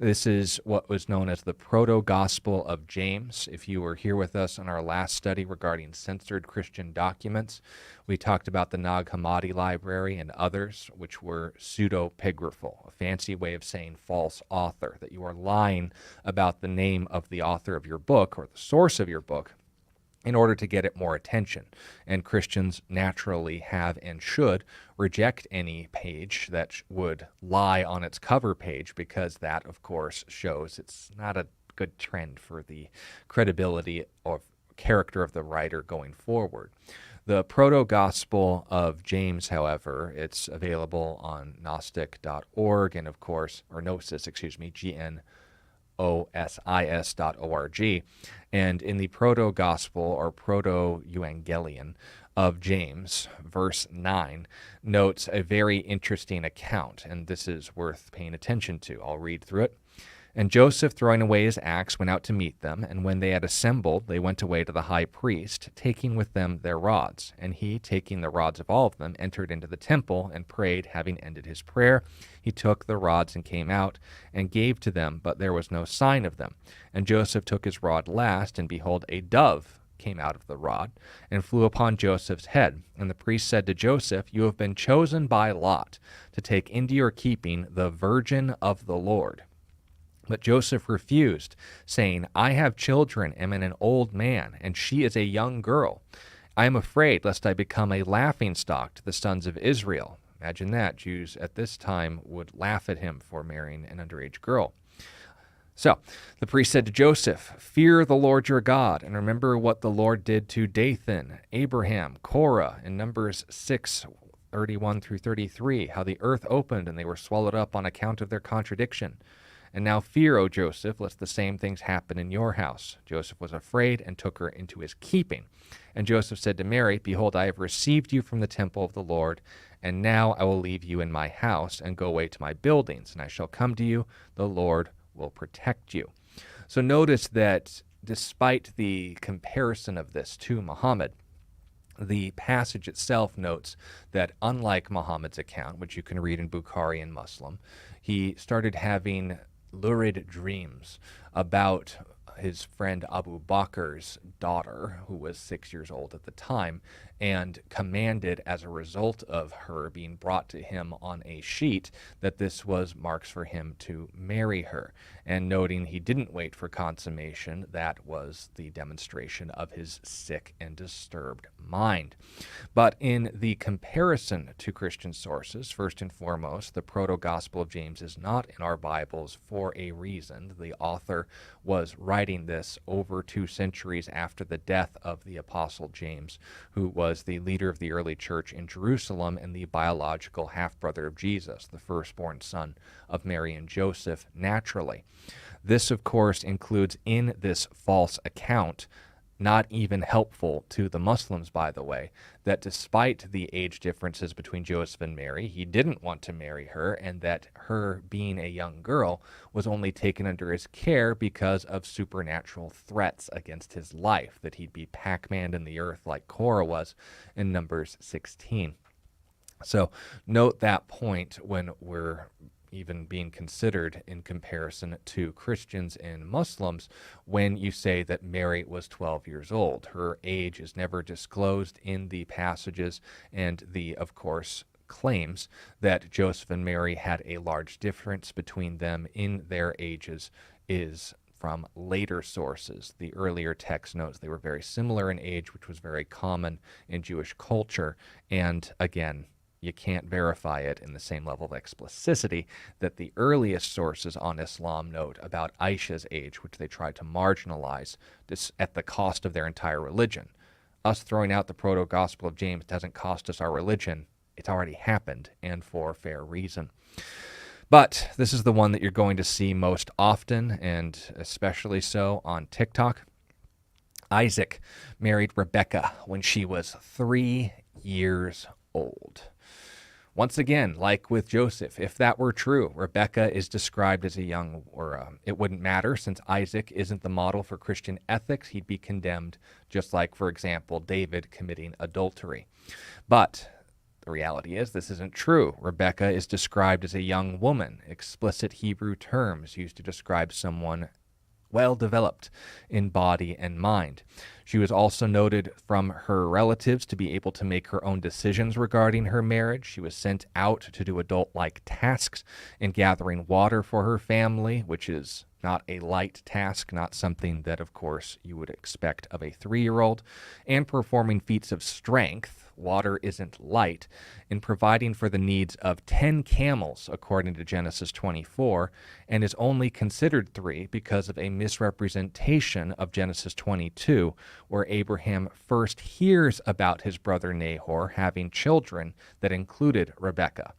S1: This is what was known as the Proto-Gospel of James. If you were here with us on our last study regarding censored Christian documents, we talked about the Nag Hammadi Library and others, which were pseudepigraphal, a fancy way of saying false author, that you are lying about the name of the author of your book or the source of your book in order to get it more attention. And Christians naturally have and should reject any page that would lie on its cover page, because that, of course, shows it's not a good trend for the credibility or character of the writer going forward. The Proto-Gospel of James, however, it's available on Gnostic.org and, of course, or Gnosis, GNOSIS.org. And in the Proto-Gospel or Proto-Evangelion of James, verse 9, notes a very interesting account, and this is worth paying attention to. I'll read through it. And Joseph, throwing away his axe, went out to meet them, and when they had assembled, they went away to the high priest, taking with them their rods. And he, taking the rods of all of them, entered into the temple and prayed. Having ended his prayer, he took the rods and came out and gave to them, but there was no sign of them. And Joseph took his rod last, and behold, a dove came out of the rod and flew upon Joseph's head. And the priest said to Joseph, "You have been chosen by lot to take into your keeping the virgin of the Lord." But Joseph refused, saying, "I have children, am an old man, and she is a young girl. I am afraid lest I become a laughingstock to the sons of Israel." Imagine that. Jews at this time would laugh at him for marrying an underage girl. So the priest said to Joseph, "Fear the Lord your God, and remember what the Lord did to Dathan, Abraham, Korah, in Numbers 6:31 through 33, how the earth opened and they were swallowed up on account of their contradiction. And now fear, O Joseph, lest the same things happen in your house." Joseph was afraid and took her into his keeping. And Joseph said to Mary, "Behold, I have received you from the temple of the Lord, and now I will leave you in my house and go away to my buildings, and I shall come to you. The Lord will protect you." So notice that despite the comparison of this to Muhammad, The passage itself notes that unlike Muhammad's account, which you can read in Bukhari and Muslim, he started having lurid dreams about his friend Abu Bakr's daughter, who was 6 years old at the time, and commanded as a result of her being brought to him on a sheet that this was marks for him to marry her. And noting he didn't wait for consummation, that was the demonstration of his sick and disturbed mind. But in the comparison to Christian sources, first and foremost, the Proto-Gospel of James is not in our Bibles for a reason. The author was writing this over 2 centuries after the death of the Apostle James, who was the leader of the early church in Jerusalem and the biological half-brother of Jesus, the firstborn son of Mary and Joseph, naturally. This, of course, includes in this false account, not even helpful to the Muslims, by the way, that despite the age differences between Joseph and Mary, he didn't want to marry her, and that her being a young girl was only taken under his care because of supernatural threats against his life, that he'd be Pac-Man in the earth like Korah was in Numbers 16. So note that point when we're even being considered in comparison to Christians and Muslims when you say that Mary was 12 years old. Her age is never disclosed in the passages, and of course, claims that Joseph and Mary had a large difference between them in their ages is from later sources. The earlier text notes they were very similar in age, which was very common in Jewish culture, and again, you can't verify it in the same level of explicitity that the earliest sources on Islam note about Aisha's age, which they tried to marginalize this at the cost of their entire religion. Us throwing out the Proto-Gospel of James doesn't cost us our religion. It's already happened, and for fair reason. But this is the one that you're going to see most often, and especially so on TikTok. Isaac married Rebekah when she was 3 years old. Once again, like with Joseph, if that were true, Rebekah is described as a young, it wouldn't matter since Isaac isn't the model for Christian ethics. He'd be condemned just like, for example, David committing adultery. But the reality is this isn't true. Rebekah is described as a young woman, explicit Hebrew terms used to describe someone well-developed in body and mind. She was also noted from her relatives to be able to make her own decisions regarding her marriage. She was sent out to do adult-like tasks in gathering water for her family, which is not a light task, not something that, of course, you would expect of a 3-year-old, and performing feats of strength. Water isn't light, in providing for the needs of 10 camels, according to Genesis 24, and is only considered 3 because of a misrepresentation of Genesis 22, where Abraham first hears about his brother Nahor having children that included Rebekah.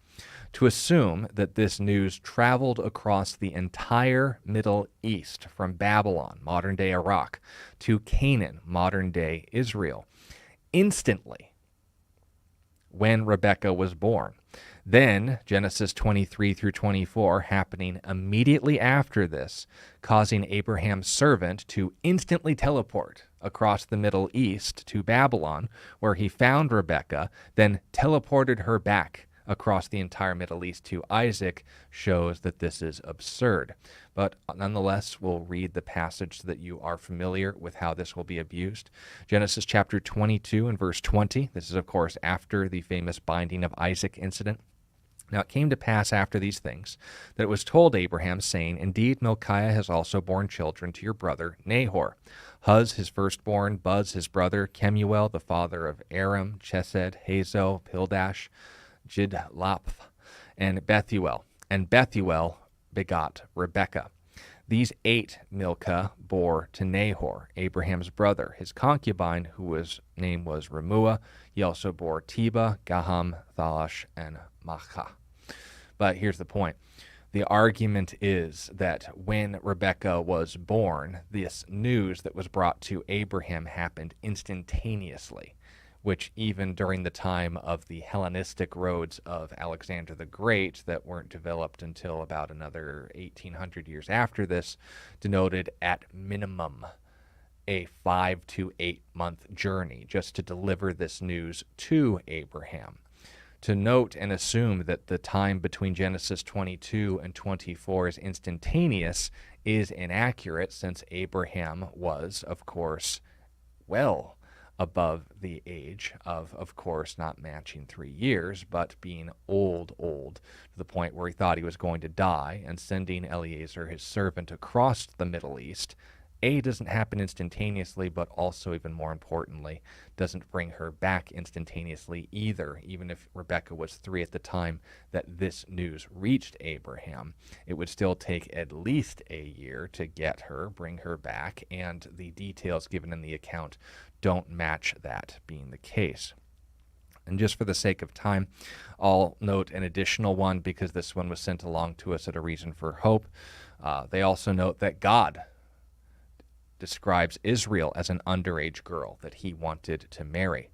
S1: To assume that this news traveled across the entire Middle East, from Babylon, modern-day Iraq, to Canaan, modern-day Israel, instantly when Rebekah was born. Then, Genesis 23 through 24 happening immediately after this, causing Abraham's servant to instantly teleport across the Middle East to Babylon, where he found Rebekah, then teleported her back across the entire Middle East to Isaac, shows that this is absurd. But nonetheless, we'll read the passage so that you are familiar with how this will be abused. Genesis chapter 22 and verse 20. This is, of course, after the famous binding of Isaac incident. Now it came to pass after these things that it was told Abraham, saying, Indeed, Milcah has also borne children to your brother Nahor. Huz, his firstborn, Buz, his brother, Kemuel, the father of Aram, Chesed, Hazo, Pildash, Jidlaph, and Bethuel. And Bethuel begot Rebekah. These 8 Milcah bore to Nahor, Abraham's brother, his concubine, whose name was Remuah. He also bore Teba, Gaham, Thalash, and Maachah. But here's the point. The argument is that when Rebekah was born, this news that was brought to Abraham happened instantaneously, which even during the time of the Hellenistic roads of Alexander the Great that weren't developed until about another 1800 years after this, denoted at minimum a 5 to 8 month journey just to deliver this news to Abraham. To note and assume that the time between Genesis 22 and 24 is instantaneous is inaccurate, since Abraham was, of course, well above the age of course, not matching 3 years, but being old, to the point where he thought he was going to die, and sending Eliezer, his servant, across the Middle East. Doesn't happen instantaneously, but also, even more importantly, doesn't bring her back instantaneously either. Even if Rebekah was 3 at the time that this news reached Abraham, it would still take at least a year to get her, bring her back, and the details given in the account don't match that being the case. And just for the sake of time, I'll note an additional one, because this one was sent along to us at A Reason for Hope. They also note that God describes Israel as an underage girl that he wanted to marry.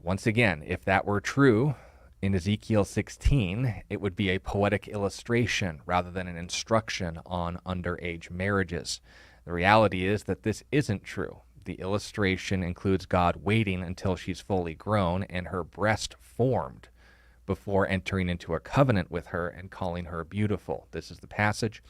S1: Once again, if that were true, in Ezekiel 16, it would be a poetic illustration rather than an instruction on underage marriages. The reality is that this isn't true. The illustration includes God waiting until she's fully grown and her breast formed before entering into a covenant with her and calling her beautiful. This is the passage,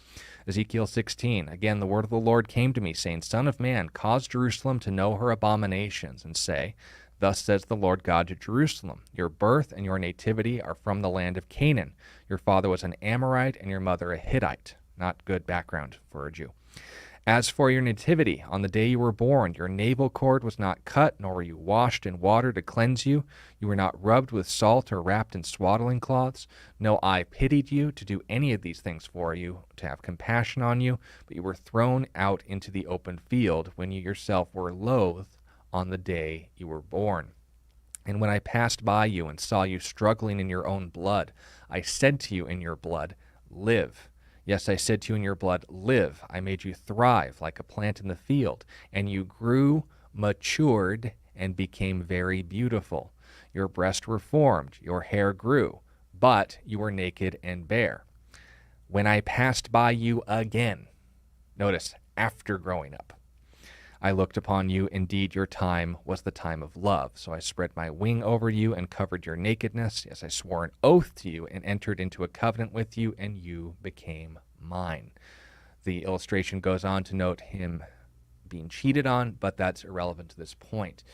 S1: Ezekiel 16. Again, the word of the Lord came to me, saying, Son of man, cause Jerusalem to know her abominations, and say, Thus says the Lord God to Jerusalem, Your birth and your nativity are from the land of Canaan. Your father was an Amorite and your mother a Hittite. Not good background for a Jew. As for your nativity, on the day you were born, your navel cord was not cut, nor were you washed in water to cleanse you. You were not rubbed with salt or wrapped in swaddling cloths. No eye pitied you to do any of these things for you, to have compassion on you, but you were thrown out into the open field when you yourself were loathed on the day you were born. And when I passed by you and saw you struggling in your own blood, I said to you in your blood, Live. Yes, I said to you in your blood, Live. I made you thrive like a plant in the field, and you grew, matured, and became very beautiful. Your breasts were formed, your hair grew, but you were naked and bare. When I passed by you again, notice, after growing up, I looked upon you. Indeed, your time was the time of love. So I spread my wing over you and covered your nakedness. Yes, I swore an oath to you and entered into a covenant with you, and you became mine. The illustration goes on to note him being cheated on, but that's irrelevant to this point.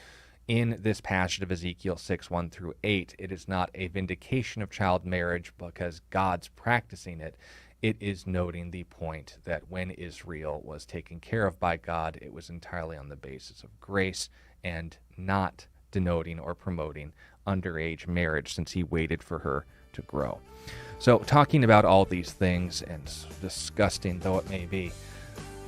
S1: In this passage of Ezekiel 6, 1 through 8, it is not a vindication of child marriage because God's practicing it. It is noting the point that when Israel was taken care of by God, it was entirely on the basis of grace and not denoting or promoting underage marriage, since he waited for her to grow. So, talking about all these things, and disgusting though it may be,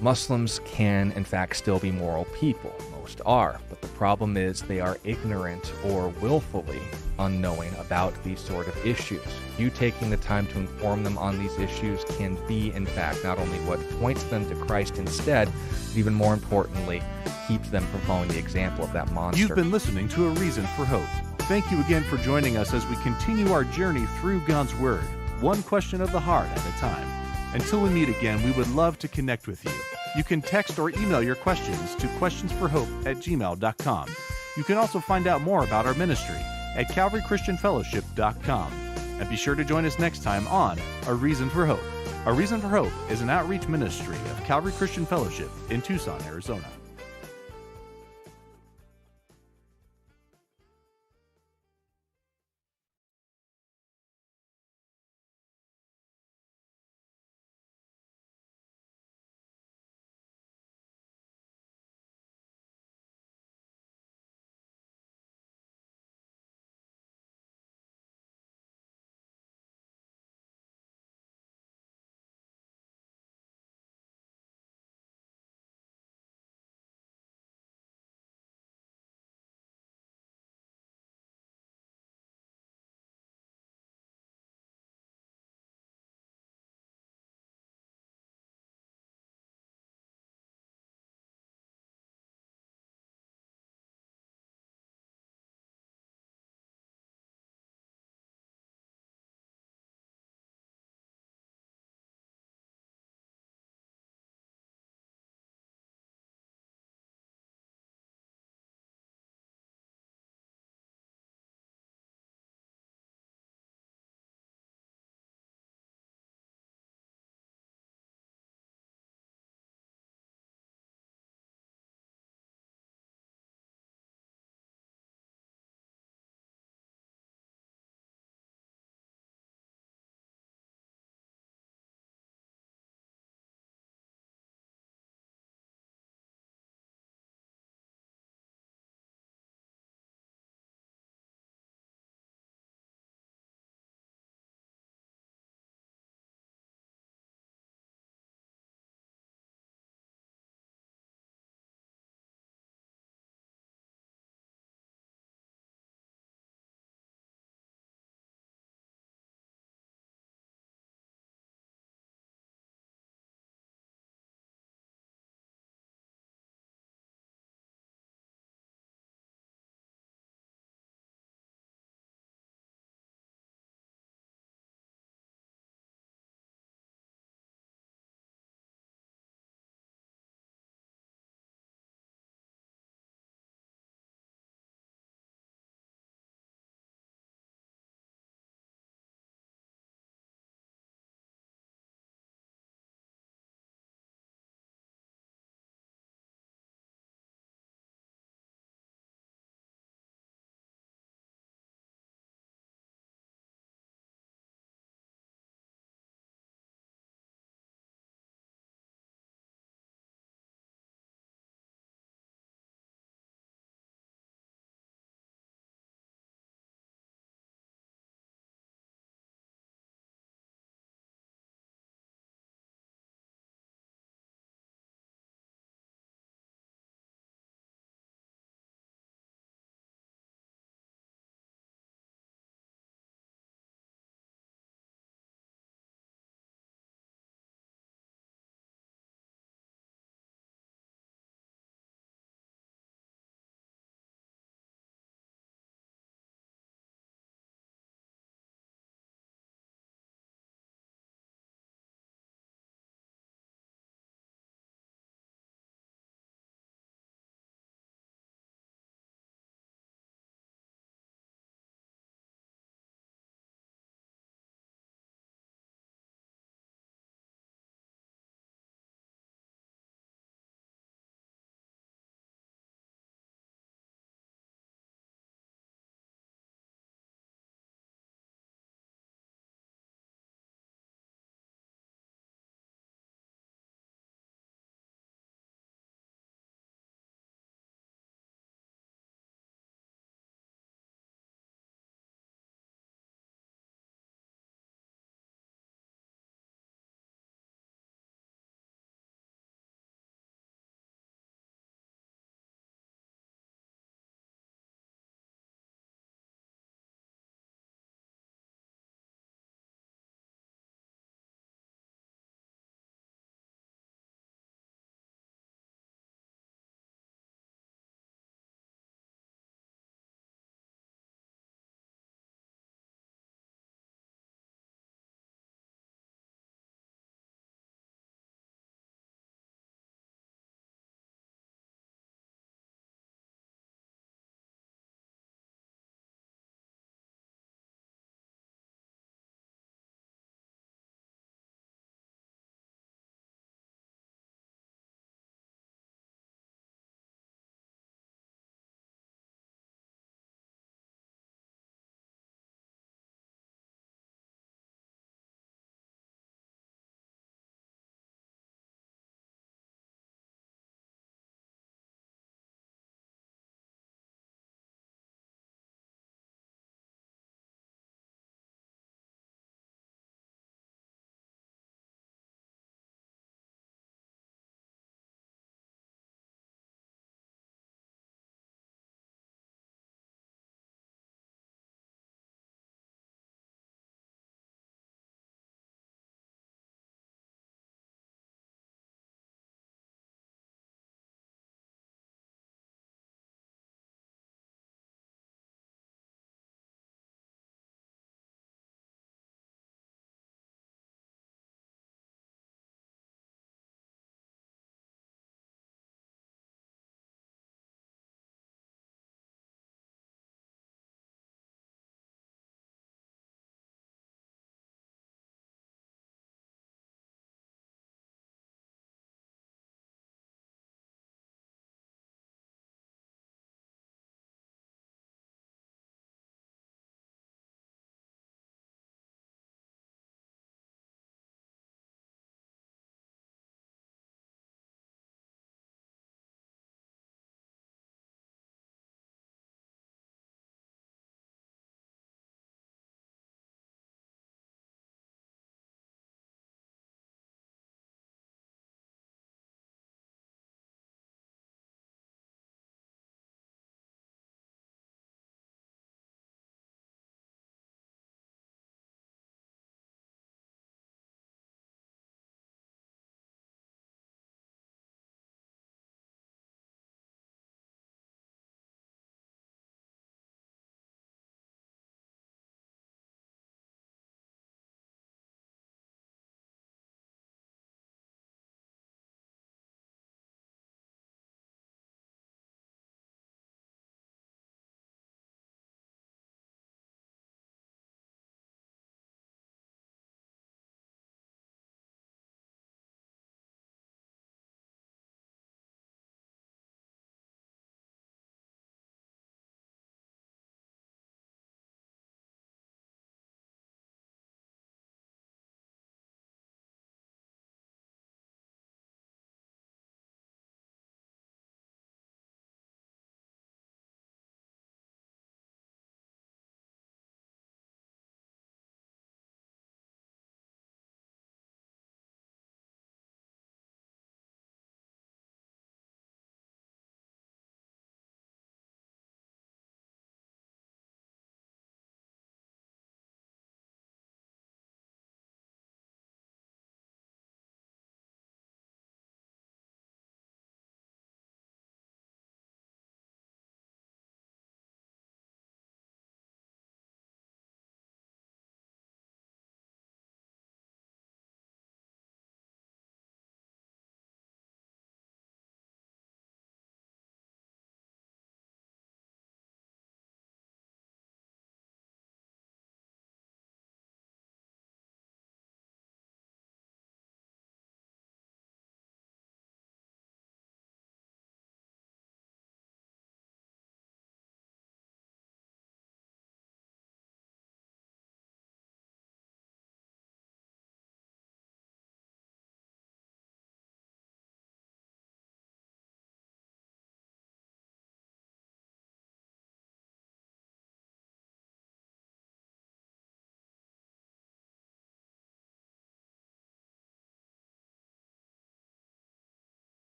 S1: Muslims can, in fact, still be moral people. Most are. But the problem is they are ignorant or willfully unknowing about these sort of issues. You taking the time to inform them on these issues can be, in fact, not only what points them to Christ instead, but even more importantly, keeps them from following the example of that monster.
S2: You've been listening to A Reason for Hope. Thank you again for joining us as we continue our journey through God's Word, one question of the heart at a time. Until we meet again, we would love to connect with you. You can text or email your questions to questionsforhope@gmail.com. You can also find out more about our ministry at calvarychristianfellowship.com. And be sure to join us next time on A Reason for Hope. A Reason for Hope is an outreach ministry of Calvary Christian Fellowship in Tucson, Arizona.